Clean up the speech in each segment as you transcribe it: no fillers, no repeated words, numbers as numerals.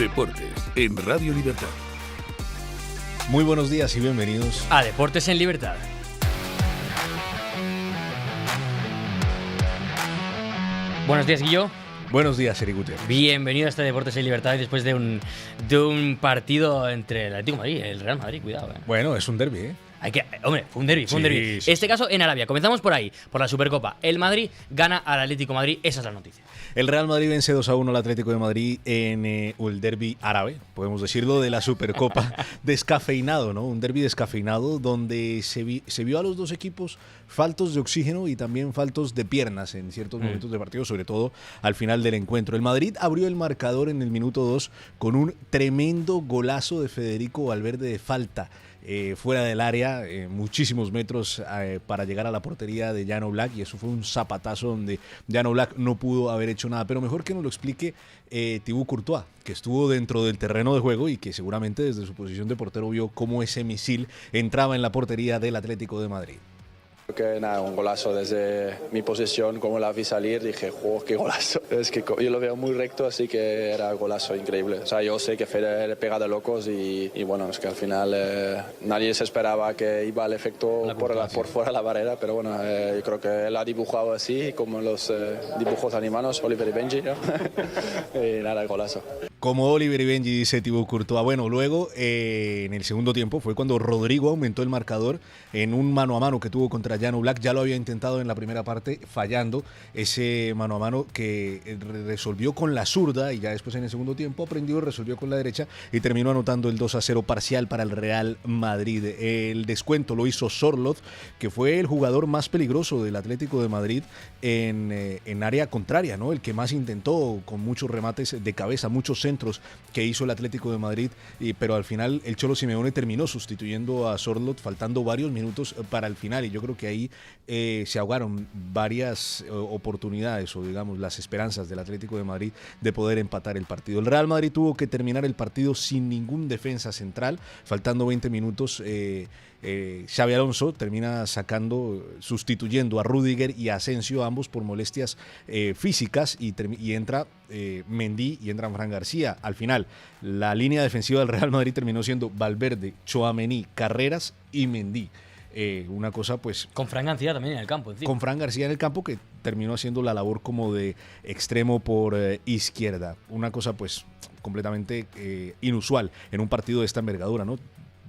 Deportes en Radio Libertad. Muy buenos días y bienvenidos a Deportes en Libertad. Buenos días, Guillo. Buenos días, Eric Gutiérrez. Bienvenido a este Deportes en Libertad después de un partido entre el Atlético de Madrid y el Real Madrid. Cuidado, Bueno, es un derbi, ¿eh? Hombre, fue un derbi. Sí. Este caso en Arabia. Comenzamos por ahí, por la Supercopa. El Madrid gana al Atlético de Madrid. Esa es la noticia. El Real Madrid vence 2-1 al Atlético de Madrid en el derbi árabe, podemos decirlo, de la Supercopa. Descafeinado, ¿no? Un derbi descafeinado donde se vio a los dos equipos faltos de oxígeno y también faltos de piernas en ciertos momentos de partido, sobre todo al final del encuentro. El Madrid abrió el marcador en el minuto 2 con un tremendo golazo de Federico Valverde de falta. Fuera del área, muchísimos metros para llegar a la portería de Jan Oblak, y eso fue un zapatazo donde Jan Oblak no pudo haber hecho nada, pero mejor que nos lo explique Thibaut Courtois, que estuvo dentro del terreno de juego y que seguramente desde su posición de portero vio cómo ese misil entraba en la portería del Atlético de Madrid. Que nada, un golazo desde mi posición, como la vi salir, dije, ¡juego, qué golazo! Es que yo lo veo muy recto, así que era golazo increíble. O sea, yo sé que Fede le pega de locos y bueno, es que al final nadie se esperaba que iba al efecto por fuera de la barrera, pero bueno, yo creo que él ha dibujado así, como los dibujos animados, Oliver y Benji, ¿no? Y nada, el golazo. Como Oliver y Benji, dice Thibaut Courtois. Bueno, luego en el segundo tiempo fue cuando Rodrigo aumentó el marcador en un mano a mano que tuvo contra Jan Oblak. Ya lo había intentado en la primera parte, fallando ese mano a mano que resolvió con la zurda, y ya después en el segundo tiempo aprendió y resolvió con la derecha y terminó anotando el 2-0 parcial para el Real Madrid. El descuento lo hizo Sorloth, que fue el jugador más peligroso del Atlético de Madrid en área contraria, ¿no? El que más intentó, con muchos remates de cabeza, muchos centros que hizo el Atlético de Madrid, pero al final el Cholo Simeone terminó sustituyendo a Sorloth faltando varios minutos para el final, y yo creo que ahí se ahogaron varias oportunidades, o digamos las esperanzas del Atlético de Madrid de poder empatar el partido. El Real Madrid tuvo que terminar el partido sin ningún defensa central, faltando 20 minutos. Xabi Alonso termina sustituyendo a Rüdiger y a Asensio, ambos por molestias físicas, y entra Mendy y entra Fran García. Al final, la línea defensiva del Real Madrid terminó siendo Valverde, Tchouaméni, Carreras y Mendy. Una cosa pues... Con Fran García también en el campo. Encima. Con Fran García en el campo, que terminó haciendo la labor como de extremo por izquierda. Una cosa pues completamente inusual en un partido de esta envergadura, ¿no?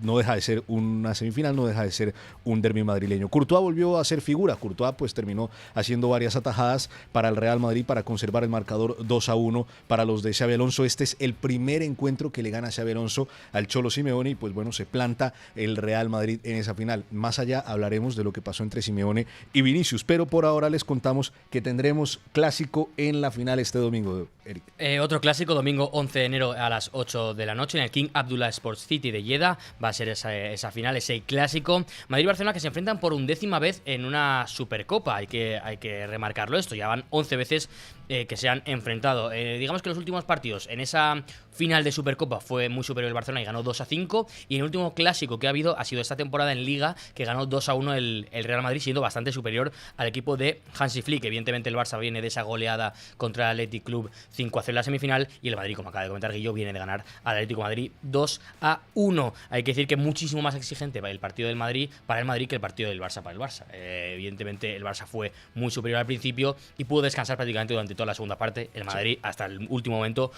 No deja de ser una semifinal, no deja de ser un derbi madrileño. Courtois volvió a ser figura. Courtois pues terminó haciendo varias atajadas para el Real Madrid para conservar el marcador 2-1 para los de Xabi Alonso. Este es el primer encuentro que le gana Xabi Alonso al Cholo Simeone, y pues bueno, se planta el Real Madrid en esa final. Más allá hablaremos de lo que pasó entre Simeone y Vinicius, pero por ahora les contamos que tendremos clásico en la final este domingo, Eric. Otro clásico, domingo 11 de enero a las 8 de la noche en el King Abdullah Sports City de Jeddah. Va a ser esa final, ese clásico. Madrid y Barcelona, que se enfrentan por 11ª vez en una Supercopa. Hay que remarcarlo esto. Ya van 11 veces que se han enfrentado. Digamos que los últimos partidos en esa final de Supercopa fue muy superior el Barcelona y ganó 2-5. Y el último clásico que ha habido ha sido esta temporada en Liga, que ganó 2-1 el Real Madrid, siendo bastante superior al equipo de Hansi Flick. Evidentemente el Barça viene de esa goleada contra el Athletic Club 5-0 en la semifinal, y el Madrid, como acaba de comentar Guillo, viene de ganar al Atlético de Madrid 2-1. Hay que decir que muchísimo más exigente para el partido del Madrid, para el Madrid, que el partido del Barça para el Barça. Evidentemente el Barça fue muy superior al principio y pudo descansar prácticamente durante toda la segunda parte. El Madrid hasta el último momento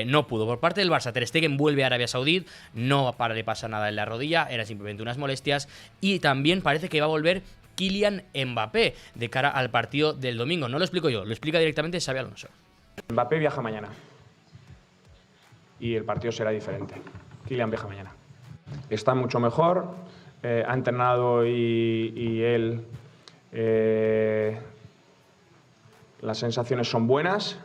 no pudo. Por parte del Barça, Ter Stegen vuelve a Arabia Saudí, no le pasa nada en la rodilla, eran simplemente unas molestias, y también parece que va a volver Kylian Mbappé de cara al partido del domingo. No lo explico yo, lo explica directamente Xabi Alonso. Mbappé viaja mañana y el partido será diferente. Kylian viaja mañana. Está mucho mejor, ha entrenado y él, las sensaciones son buenas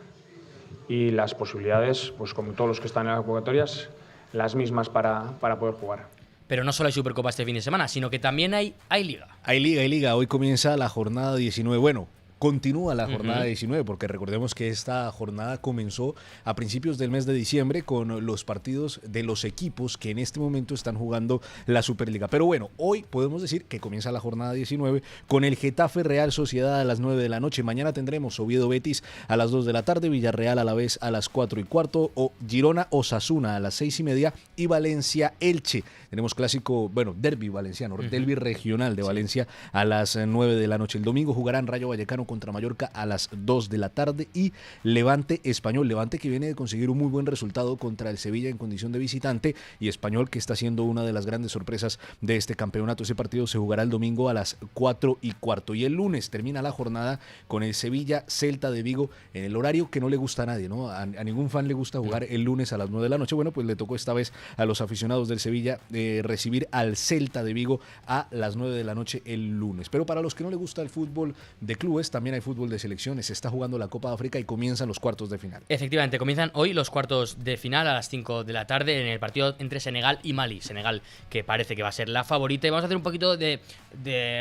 y las posibilidades, pues como todos los que están en las convocatorias, las mismas para poder jugar. Pero no solo hay Supercopa este fin de semana, sino que también hay Liga. Hay Liga. Hoy comienza la jornada 19. Bueno, continúa la jornada 19, porque recordemos que esta jornada comenzó a principios del mes de diciembre con los partidos de los equipos que en este momento están jugando la Superliga. Pero bueno, hoy podemos decir que comienza la jornada 19 con el Getafe Real Sociedad a las 9 de la noche. Mañana tendremos Oviedo Betis a las 2 de la tarde, Villarreal a la vez a las 4:15, o Girona Osasuna a las 6:30 y Valencia Elche. Tenemos clásico, bueno, derbi valenciano, derbi regional de Valencia a las 9 de la noche. El domingo jugarán Rayo Vallecano contra Mallorca a las 2 de la tarde y Levante Español. Levante que viene de conseguir un muy buen resultado contra el Sevilla en condición de visitante, y Español que está siendo una de las grandes sorpresas de este campeonato. Ese partido se jugará el domingo a las 4:15 y el lunes termina la jornada con el Sevilla Celta de Vigo en el horario que no le gusta a nadie, ¿no? A ningún fan le gusta jugar el lunes a las 9 de la noche. Bueno, pues le tocó esta vez a los aficionados del Sevilla recibir al Celta de Vigo a las 9 de la noche el lunes. Pero para los que no les gusta el fútbol de clubes, también hay fútbol de selecciones. Se está jugando la Copa de África y comienzan los cuartos de final. Efectivamente, comienzan hoy los cuartos de final a las 5 de la tarde en el partido entre Senegal y Mali. Senegal, que parece que va a ser la favorita. Y vamos a hacer un poquito de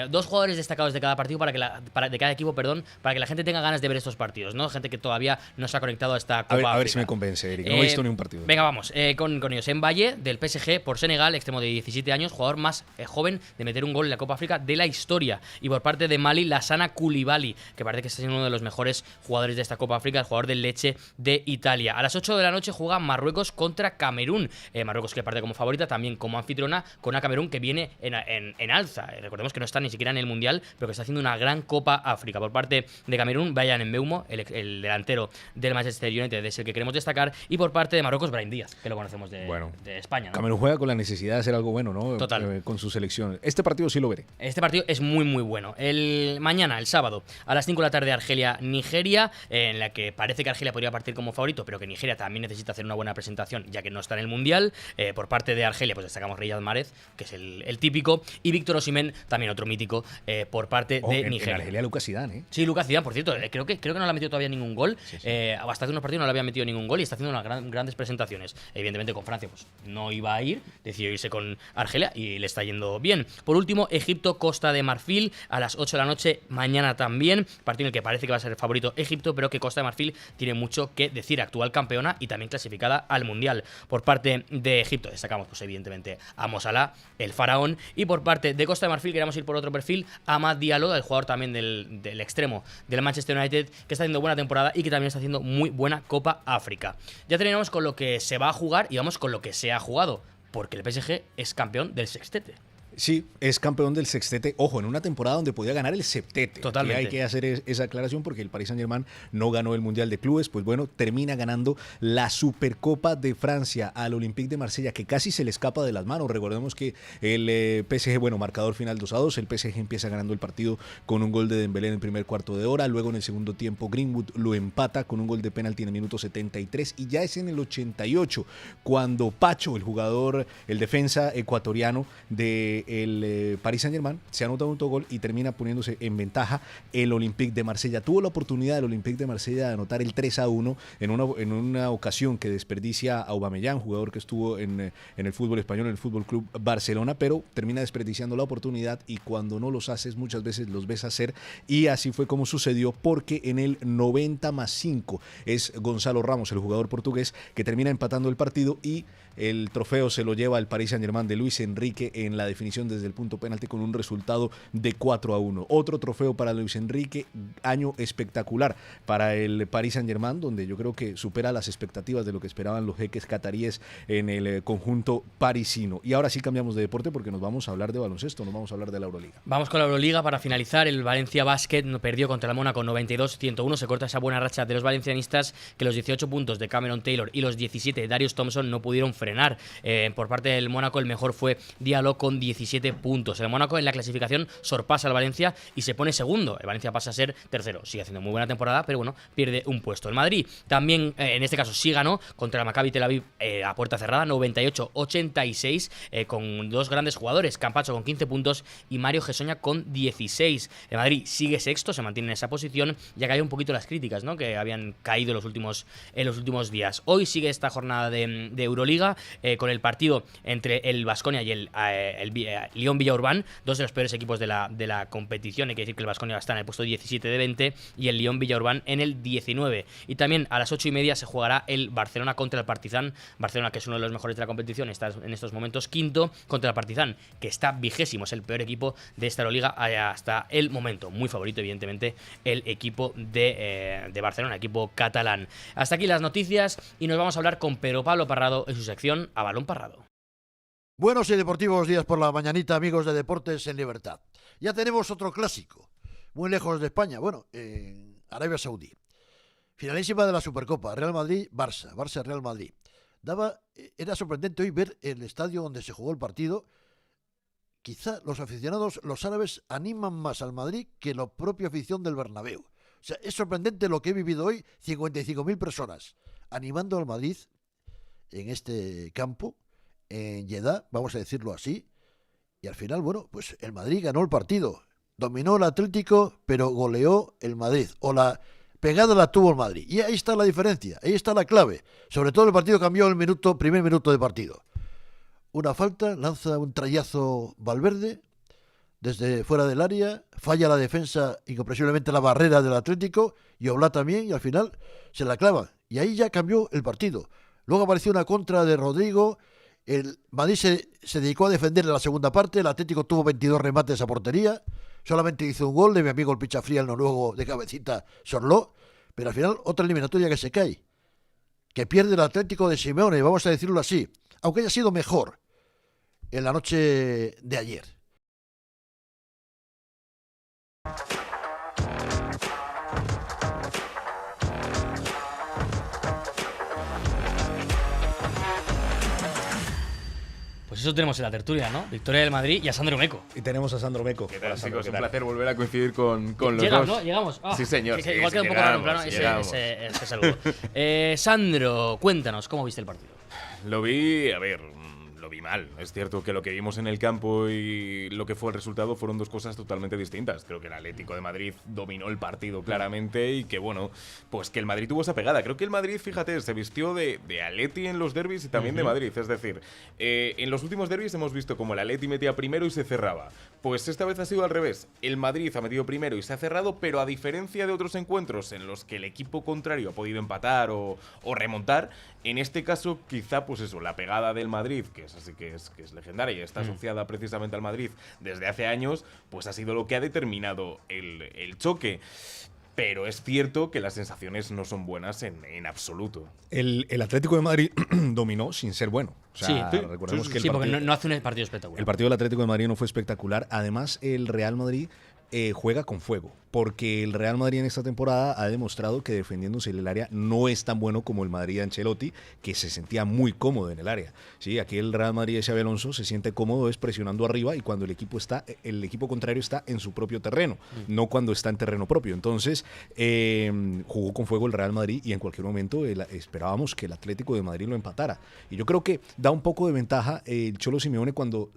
dos jugadores destacados de cada partido de cada equipo, para que la gente tenga ganas de ver estos partidos, ¿no? Gente que todavía no se ha conectado a esta Copa África. A ver si me convence, Eric. No he visto ni un partido. Venga, vamos. Con ellos. En Valle, del PSG, por Senegal, extremo de 17 años, jugador más joven de meter un gol en la Copa África de la historia. Y por parte de Mali, Lassana Coulibaly, que parece que está siendo uno de los mejores jugadores de esta Copa África, el jugador del Lecce de Italia. A las 8 de la noche juega Marruecos contra Camerún. Marruecos que parte como favorita, también como anfitriona, con una Camerún que viene en alza. Recordemos que no está ni siquiera en el Mundial, pero que está haciendo una gran Copa África. Por parte de Camerún, Bryan Mbeumo, el delantero del Manchester United, es el que queremos destacar. Y por parte de Marruecos, Brahim Díaz, que lo conocemos de España, ¿no? Camerún juega con la necesidad de hacer algo bueno, ¿no? Total. Con su selección. Este partido sí lo veré. Este partido es muy, muy bueno. Mañana, el sábado, a las 5 de la tarde, Argelia-Nigeria, en la que parece que Argelia podría partir como favorito, pero que Nigeria también necesita hacer una buena presentación, ya que no está en el Mundial. Por parte de Argelia, pues destacamos Riyad Mahrez, que es el típico, y Víctor Osimhen, también otro mítico, por parte de Nigeria. En Argelia, Lucas Zidane, ¿eh? Sí, Lucas Zidane, por cierto, creo que no le ha metido todavía ningún gol. Sí, sí. Hasta hace unos partidos no le había metido ningún gol y está haciendo unas grandes presentaciones. Evidentemente con Francia pues no iba a ir, decidió irse con Argelia y le está yendo bien. Por último, Egipto, Costa de Marfil, a las 8 de la noche, mañana también. Partido en el que parece que va a ser el favorito Egipto, pero que Costa de Marfil tiene mucho que decir, actual campeona y también clasificada al Mundial. Por parte de Egipto destacamos pues evidentemente a Mo Salah, el faraón, y por parte de Costa de Marfil queremos ir por otro perfil, Amad Diallo, el jugador también del extremo del Manchester United, que está haciendo buena temporada y que también está haciendo muy buena Copa África. Ya terminamos con lo que se va a jugar y vamos con lo que se ha jugado, porque el PSG es campeón del sextete. Sí, es campeón del sextete. Ojo, en una temporada donde podía ganar el septete. Totalmente. Y hay que hacer esa aclaración porque el Paris Saint-Germain no ganó el Mundial de Clubes. Pues bueno, termina ganando la Supercopa de Francia al Olympique de Marsella, que casi se le escapa de las manos. Recordemos que el PSG, bueno, marcador final 2-2. El PSG empieza ganando el partido con un gol de Dembélé en el primer cuarto de hora. Luego en el segundo tiempo Greenwood lo empata con un gol de penalti en el minuto 73. Y ya es en el 88 cuando Pacho, el jugador, el defensa ecuatoriano de el Paris Saint-Germain, se anota un autogol y termina poniéndose en ventaja el Olympique de Marsella. Tuvo la oportunidad el Olympique de Marsella de anotar el 3-1 en una ocasión que desperdicia a Aubameyang, jugador que estuvo en el fútbol español, en el Fútbol Club Barcelona, pero termina desperdiciando la oportunidad y cuando no los haces muchas veces los ves hacer, y así fue como sucedió, porque en el 90+5 es Gonzalo Ramos, el jugador portugués, que termina empatando el partido y el trofeo se lo lleva el Paris Saint-Germain de Luis Enrique en la definición desde el punto penalti con un resultado de 4-1. Otro trofeo para Luis Enrique, año espectacular para el Paris Saint-Germain, donde yo creo que supera las expectativas de lo que esperaban los jeques cataríes en el conjunto parisino. Y ahora sí cambiamos de deporte porque nos vamos a hablar de baloncesto, nos vamos a hablar de la Euroliga. Vamos con la Euroliga para finalizar. El Valencia Basket perdió contra el Mónaco 92-101. Se corta esa buena racha de los valencianistas, que los 18 puntos de Cameron Taylor y los 17 de Darius Thompson no pudieron frenar. Por parte del Mónaco, el mejor fue Diallo con 17 puntos. El Mónaco en la clasificación sorpasa al Valencia y se pone segundo. El Valencia pasa a ser tercero. Sigue haciendo muy buena temporada, pero bueno, pierde un puesto. El Madrid también, en este caso, sí ganó contra el Maccabi Tel Aviv a puerta cerrada, 98-86, con dos grandes jugadores, Campazzo con 15 puntos y Mario Gessoña con 16. El Madrid sigue sexto, se mantiene en esa posición, ya que hay un poquito las críticas, ¿no?, que habían caído en los últimos días. Hoy sigue esta jornada de Euroliga. Liga, con el partido entre el Baskonia y el Lyon Villauban, dos de los peores equipos de la competición. Hay que decir que el Baskonia está en el puesto 17 de 20 y el Lyon Villauban en el 19. Y también a las 8:30 se jugará el Barcelona contra el Partizan. Barcelona, que es uno de los mejores de la competición, está en estos momentos quinto, contra el Partizan, que está 20º, es el peor equipo de esta Euroliga hasta el momento. Muy favorito, evidentemente, el equipo de Barcelona, equipo catalán. Hasta aquí las noticias y nos vamos a hablar con Pedro Pablo Parrado en su sección A Balón Parrado. Buenos y deportivos días por la mañanita, amigos de Deportes en Libertad. Ya tenemos otro clásico, muy lejos de España, bueno, en Arabia Saudí. Finalísima de la Supercopa, Real Madrid-Barça, Barça-Real Madrid. Era sorprendente hoy ver el estadio donde se jugó el partido. Quizá los aficionados, los árabes, animan más al Madrid que la propia afición del Bernabéu. O sea, es sorprendente lo que he vivido hoy, 55.000 personas animando al Madrid en este campo, en Jeddah, vamos a decirlo así, y al final, bueno, pues el Madrid ganó el partido, dominó el Atlético, pero goleó el Madrid, o la pegada la tuvo el Madrid, y ahí está la diferencia, ahí está la clave. Sobre todo el partido cambió el primer minuto de partido. Una falta, lanza un trayazo Valverde desde fuera del área, falla la defensa incomprensiblemente la barrera del Atlético, y Oblak también, y al final se la clava, y ahí ya cambió el partido. Luego apareció una contra de Rodrigo. El Madrid se dedicó a defender en la segunda parte. El Atlético tuvo 22 remates a portería. Solamente hizo un gol de mi amigo el Pichafría, el noruego de cabecita, Sorló. Pero al final, otra eliminatoria que se cae. Que pierde el Atlético de Simeone, vamos a decirlo así. Aunque haya sido mejor en la noche de ayer. Pues eso tenemos en la tertulia, ¿no? Victoria del Madrid y a Sandro Meco. Y tenemos a Sandro Meco. ¿Qué tal, Sandro, chicos? Un placer volver a coincidir con los Llegamos, dos. ¿no? Llegamos. Sí, señor. Que igual queda un poco raro en plano ese saludo. Sandro, cuéntanos, ¿cómo viste el partido? Lo vi, lo vi mal. Es cierto que lo que vimos en el campo y lo que fue el resultado fueron dos cosas totalmente distintas. Creo que el Atlético de Madrid dominó el partido claramente y que, bueno, pues que el Madrid tuvo esa pegada. Creo que el Madrid, fíjate, se vistió de Atleti en los derbis y también de Madrid. Es decir, en los últimos derbis hemos visto como el Atleti metía primero y se cerraba. Pues esta vez ha sido al revés. El Madrid ha metido primero y se ha cerrado, pero a diferencia de otros encuentros en los que el equipo contrario ha podido empatar o remontar, en este caso quizá pues eso, la pegada del Madrid, que es así que es legendaria y está asociada precisamente al Madrid desde hace años, pues ha sido lo que ha determinado el choque. Pero es cierto que las sensaciones no son buenas en absoluto. El Atlético de Madrid dominó sin ser bueno. O sea, recordemos que porque no hace un partido espectacular. El partido del Atlético de Madrid no fue espectacular. Además, el Real Madrid juega con fuego, porque el Real Madrid en esta temporada ha demostrado que defendiéndose en el área no es tan bueno como el Madrid de Ancelotti, que se sentía muy cómodo en el área. Sí, aquí el Real Madrid de Xabi Alonso se siente cómodo es presionando arriba y cuando el equipo contrario está en su propio terreno, no cuando está en terreno propio. Entonces, jugó con fuego el Real Madrid y en cualquier momento esperábamos que el Atlético de Madrid lo empatara. Y yo creo que da un poco de ventaja el Cholo Simeone cuando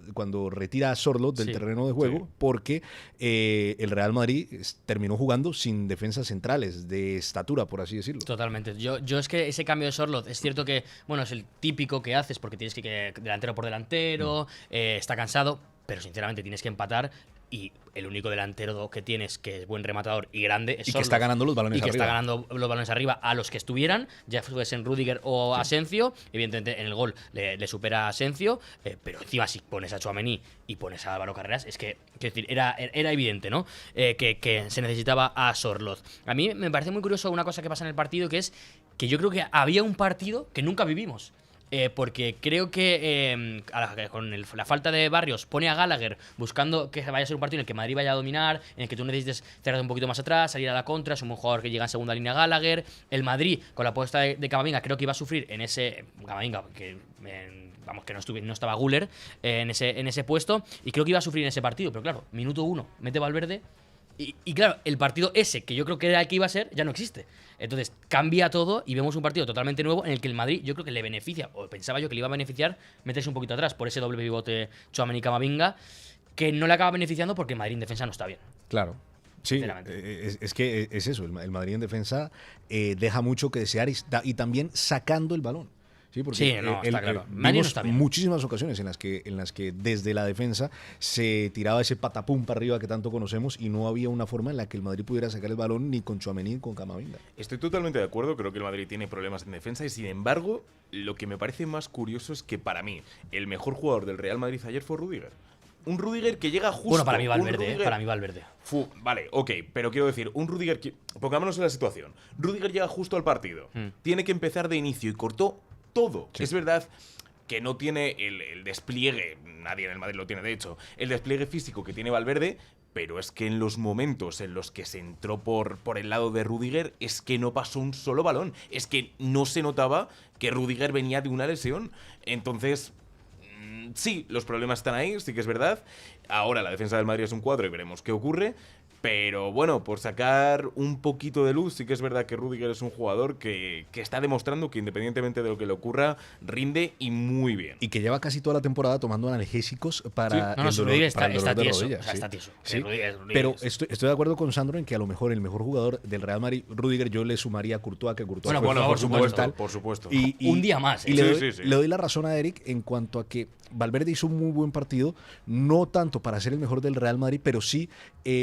retira a Sorloth del terreno de juego, porque el Real Madrid terminó jugando sin defensas centrales de estatura, por así decirlo. Totalmente. Yo es que ese cambio de Sorloth es cierto que, bueno, es el típico que haces porque tienes que delantero por delantero, está cansado, pero sinceramente tienes que empatar. Y el único delantero que tienes que es buen rematador y grande es Sorloth. Que está ganando los balones arriba. Y que arriba. está ganando los balones arriba a los que estuvieran, ya fuesen Rüdiger o Asensio. Evidentemente en el gol le supera a Asensio, pero encima si pones a Tchouaméni y pones a Álvaro Carreras, es que, quiero decir, era evidente, ¿no? Que se necesitaba a Sorloth. A mí me parece muy curioso una cosa que pasa en el partido, que es que yo creo que había un partido que nunca vivimos. Porque creo que con la falta de Barrios pone a Gallagher buscando que vaya a ser un partido en el que Madrid vaya a dominar, en el que tú necesites cerrar un poquito más atrás, salir a la contra. Es un buen jugador que llega en segunda línea Gallagher. El Madrid, con la apuesta de Camavinga, creo que iba a sufrir en ese... Camavinga, que no estaba Güler en ese puesto, y creo que iba a sufrir en ese partido. Pero claro, minuto 1, mete Valverde. Y claro, el partido ese, que yo creo que era el que iba a ser, ya no existe. Entonces cambia todo y vemos un partido totalmente nuevo en el que el Madrid yo creo que le beneficia, o pensaba yo que le iba a beneficiar meterse un poquito atrás por ese doble pivote Tchouaméni y Camavinga, que no le acaba beneficiando porque el Madrid en defensa no está bien. Claro. Sí, es que es eso, el Madrid en defensa deja mucho que desear y también sacando el balón. Sí, porque Sí, no, está claro. Madrid no vimos está bien. muchísimas ocasiones en las que desde la defensa se tiraba ese patapum para arriba que tanto conocemos y no había una forma en la que el Madrid pudiera sacar el balón ni con Tchouaméni ni con Camavinga. Estoy totalmente de acuerdo, creo que el Madrid tiene problemas en defensa y sin embargo, lo que me parece más curioso es que para mí el mejor jugador del Real Madrid ayer fue Rüdiger. Un Rüdiger que llega justo. Bueno, para mí un Valverde, Rüdiger- para mí Valverde. Vale, ok, pero quiero decir, un Rüdiger pongámonos en la situación. Rüdiger llega justo al partido, tiene que empezar de inicio y cortó todo. Sí. Es verdad que no tiene el despliegue, nadie en el Madrid lo tiene de hecho, el despliegue físico que tiene Valverde, pero es que en los momentos en los que se entró por el lado de Rüdiger es que no pasó un solo balón, es que no se notaba que Rüdiger venía de una lesión. Entonces, sí, los problemas están ahí, sí que es verdad. Ahora la defensa del Madrid es un cuadro y veremos qué ocurre. Pero bueno, por sacar un poquito de luz, sí que es verdad que Rüdiger es un jugador que está demostrando que independientemente de lo que le ocurra, rinde y muy bien. Y que lleva casi toda la temporada tomando analgésicos para No, no, el dolor, Rüdiger para el dolor está de tieso. rodilla, O sea, sí. está tieso. Sí, Rüdiger pero es- estoy de acuerdo con Sandro en que a lo mejor el mejor jugador del Real Madrid, Rüdiger, yo le sumaría a Courtois, que Courtois Bueno, fue por supuesto, fundamental. por supuesto. Un día más, Y ¿eh? le, Sí, doy, sí, sí. le doy la razón a Eric en cuanto a que Valverde hizo un muy buen partido, no tanto para ser el mejor del Real Madrid, pero sí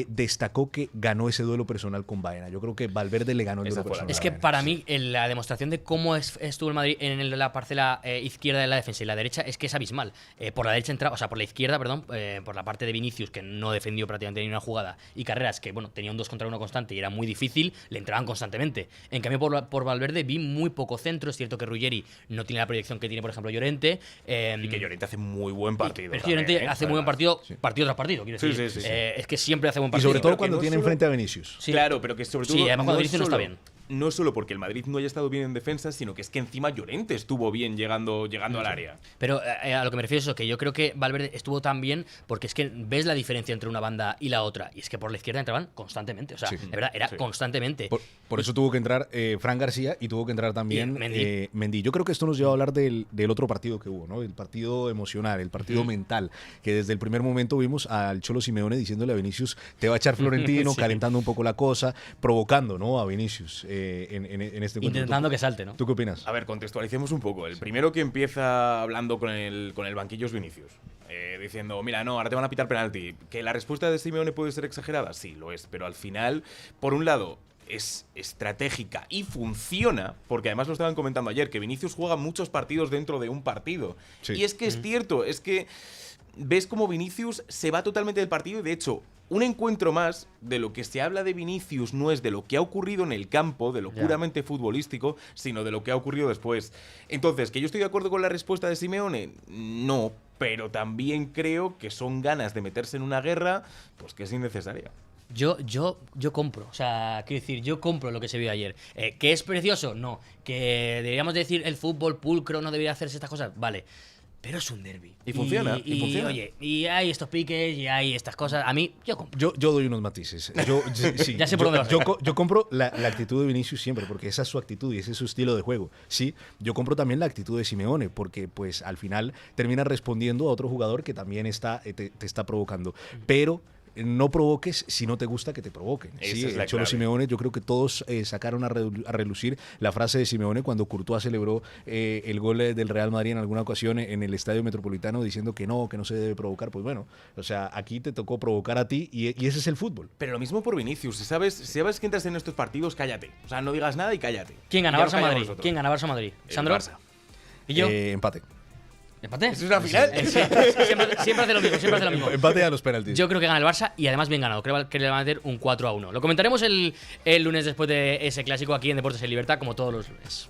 destacó que ganó ese duelo personal con Baena. Yo creo que Valverde le ganó el Esa duelo fue la personal. Es a que Baena, para sí. mí la demostración de cómo estuvo el Madrid en la parcela izquierda de la defensa y la derecha es que es abismal. Por la derecha entraba, o sea, por la izquierda, perdón, por la parte de Vinicius, que no defendió prácticamente ni una jugada, y Carreras, que bueno, tenía un 2 contra 1 constante y era muy difícil, le entraban constantemente. En cambio, por Valverde vi muy poco centro. Es cierto que Ruggeri no tiene la proyección que tiene, por ejemplo, Llorente. Y que Llorente hace muy buen partido. Pero es que Llorente también, hace muy buen además. partido, partido tras partido, quiero Sí, decir. sí, sí, sí. Es que siempre hace buen Y partido. sobre todo pero que cuando no tiene solo- enfrente a Vinicius. Sí. Claro, pero que sobre todo. Sí, además cuando no Vinicius no está solo- bien. No es solo porque el Madrid no haya estado bien en defensa, sino que es que encima Llorente estuvo bien llegando al área. Pero a lo que me refiero es eso, que yo creo que Valverde estuvo tan bien porque es que ves la diferencia entre una banda y la otra. Y es que por la izquierda entraban constantemente. O sea, Sí. de verdad, era Sí. constantemente. Por eso tuvo que entrar Fran García y tuvo que entrar también Y Mendy. Mendy. Yo creo que esto nos lleva a hablar del otro partido que hubo, ¿no? El partido emocional, el partido mental, que desde el primer momento vimos al Cholo Simeone diciéndole a Vinicius, te va a echar Florentino, Sí. calentando un poco la cosa, provocando, ¿no? A Vinicius en este encuentro. Intentando que salte, ¿no? ¿Tú qué opinas? A ver, contextualicemos un poco. El primero que empieza hablando con el banquillo es Vinicius. Diciendo, mira, no, ahora te van a pitar penalti. ¿Que la respuesta de Simeone puede ser exagerada? Sí, lo es. Pero al final, por un lado, es estratégica y funciona, porque además lo estaban comentando ayer, que Vinicius juega muchos partidos dentro de un partido. Sí. Y es que es cierto, es que ves como Vinicius se va totalmente del partido y de hecho, un encuentro más de lo que se habla de Vinicius no es de lo que ha ocurrido en el campo, de lo Ya. puramente futbolístico, sino de lo que ha ocurrido después. Entonces, ¿que yo estoy de acuerdo con la respuesta de Simeone? No, pero también creo que son ganas de meterse en una guerra, pues que es innecesaria. Yo compro, o sea, quiero decir, yo compro lo que se vio ayer. ¿Que es precioso? No. ¿Que deberíamos decir el fútbol pulcro no debería hacerse estas cosas? Vale. Pero es un derbi. Y funciona, y funciona. Oye, y hay estos piques y hay estas cosas. A mí, yo compro. Yo doy unos matices. Sí, Ya sé por dónde vas. yo compro la actitud de Vinicius siempre, porque esa es su actitud y ese es su estilo de juego. Sí, yo compro también la actitud de Simeone, porque pues al final termina respondiendo a otro jugador que también te está provocando. Pero no provoques si no te gusta que te provoquen. Esa Sí, es la el Cholo clave. Simeone, yo creo que todos sacaron a relucir la frase de Simeone cuando Courtois celebró el gol del Real Madrid en alguna ocasión en el Estadio Metropolitano diciendo que no se debe provocar. Pues bueno, o sea, aquí te tocó provocar a ti y ese es el fútbol. Pero lo mismo por Vinicius. Si sabes que entras en estos partidos, cállate. O sea, no digas nada y cállate. ¿Quién gana? Ya nos Barça o callamos Madrid. nosotros. ¿Quién gana? Barça o Madrid. El ¿Sandro? Barça. ¿Y yo? Empate. ¿Empate? ¿Eso es una final? Siempre hace lo mismo, siempre hace lo mismo. Empate a los penaltis. Yo creo que gana el Barça y además bien ganado. Creo que le van a meter un 4-1. Lo comentaremos el lunes después de ese clásico aquí en Deportes en Libertad, como todos los lunes.